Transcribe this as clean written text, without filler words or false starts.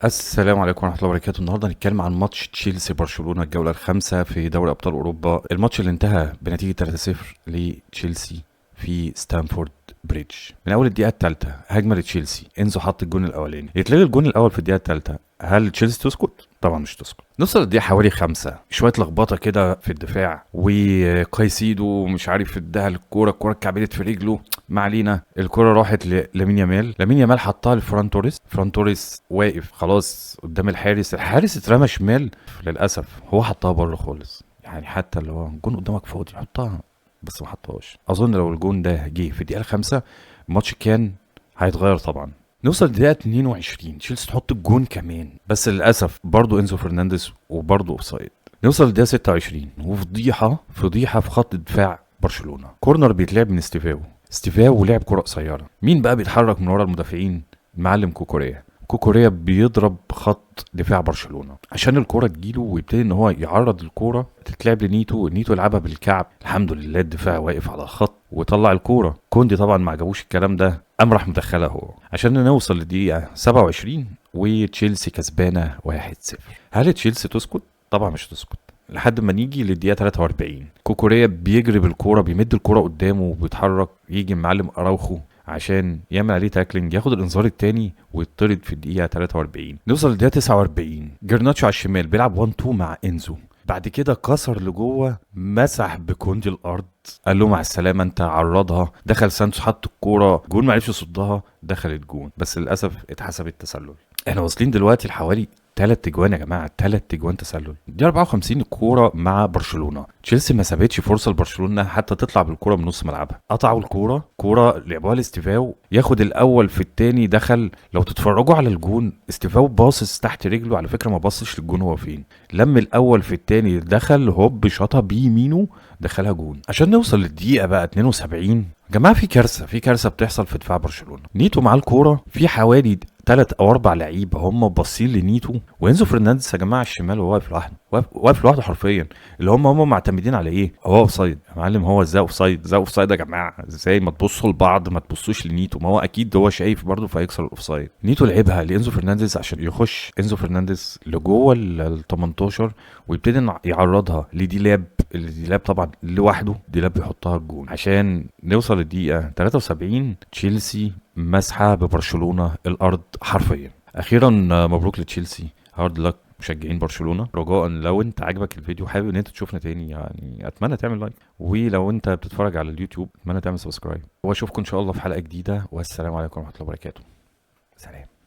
السلام عليكم ورحمة الله وبركاته. النهارده هنتكلم عن ماتش تشيلسي برشلونة الجولة الخامسة في دوري أبطال أوروبا، الماتش اللي انتهى بنتيجة 3-0 لتشيلسي في ستانفورد بريدج. من أول الدقيقة الثالثة هجمة لتشيلسي، إنزو حط الجون الأولاني، يتلغي الجون الأول في الدقيقة الثالثة. هل تشيلسي تسكت؟ طبعا مش تسكت. نوصل للدقيقة حوالي 5، شوية لخبطة كده في الدفاع، وكايسيدو مش عارف اداها الكورة اتكعبلت في رجله. ما علينا، الكرة راحت لامين يامال، لامين يامال حطها لفران توريس، فران توريس واقف خلاص قدام الحارس اترمى شمال، للاسف هو حطها بره خالص. يعني حتى اللي هو الجون قدامك فاضي حطها، بس ما حطهاش. اظن لو الجون ده جه في الدقيقة الخامسة الماتش كان هيتغير طبعا. نوصل لدقيقة 22 تشيلسي تحط الجون كمان، بس للاسف برضه انزو فرنانديز وبرضه اوفسايد. نوصل لدقيقة 26 وفضيحة في خط دفاع برشلونة، كورنر بيتلعب من ستيفاو ولعب كرة قصيرة. مين بقى بيتحرك من ورا المدافعين؟ المعلم كوكوريا بيضرب خط دفاع برشلونة عشان الكرة تجيله، ويبتدي ان هو يعرض الكرة تتلعب لنيتو يلعبها بالكعب. الحمد لله الدفاع واقف على الخط وطلع الكرة. كوندي طبعا ما عجبوش الكلام ده، قام راح مدخلها هو عشان نوصل للدقيقة 27 وتشيلسي كسبانة 1-0. هل تشيلسي تسكت؟ طبعا مش هتسكت لحد ما نيجي للدقيقة 43. كوكوريا بيجري بالكورة، بيمد الكورة قدامه وبيتحرك، يجي المعلم اراوخو عشان يعمل عليه تاكلينج، ياخد الانذار الثاني ويطرد في الدقيقة 43. نوصل للدقيقة 49، جرناتشو على الشمال بيلعب 1-2 مع انزو، بعد كده كسر لجوه، مسح بكوندي الارض، قال له مع السلامه انت، عرضها، دخل سانتوس حط الكوره جون، ما عرفش يصدها، دخلت جون، بس للاسف اتحسبت تسلل. احنا واصلين دلوقتي لحوالي 3 اجوان يا جماعه، 3 اجوان تسلل. دي 54 الكوره مع برشلونه، تشيلسي ما سابتش فرصه لبرشلونه حتى تطلع بالكوره من نص ملعبها، قطعوا كوره لعبوها لاستيفاو، ياخد الاول في الثاني، دخل. لو تتفرجوا على الجون استيفاو باصص تحت رجله، على فكره ما باصش للجون هو فين، لم الاول في الثاني، دخل هوب شاطها بيمينه، دخلها جون. عشان نوصل للدقيقه بقى 72 يا جماعه، في كارثه بتحصل في دفاع برشلونه. نيتو معاه الكوره، في حوالي 3 أو 4 لعيبه هم باصين لنيتو، وينزو فرنانديز يا جماعه الشمال وهو واقف لوحده، واقف لوحده حرفيا. اللي هم معتمدين على ايه؟ هو اوفسايد يا معلم، هو ازاي اوفسايد يا جماعه؟ ازاي ما تبصوا لبعض، ما تبصوش لنيتو؟ ما هو اكيد هو شايف برضه فهيكسر الاوفسايد. نيتو لعبها لانزو فرنانديز عشان يخش انزو فرنانديز لجوه ال 18 ويبتدي يعرضها دي لاب طبعا لوحده، دي لاب بيحطها الجون. عشان نوصل للدقيقه 73 تشيلسي مسحه ببرشلونه الارض حرفيا. اخيرا مبروك لتشيلسي، هارد لك مشجعين برشلونه. رجاء لو انت عجبك الفيديو، حابب ان انت تشوفنا تاني، يعني اتمنى تعمل لايك، ولو انت بتتفرج على اليوتيوب اتمنى تعمل سبسكرايب، واشوفكم ان شاء الله في حلقه جديده، والسلام عليكم ورحمه الله وبركاته. سلام.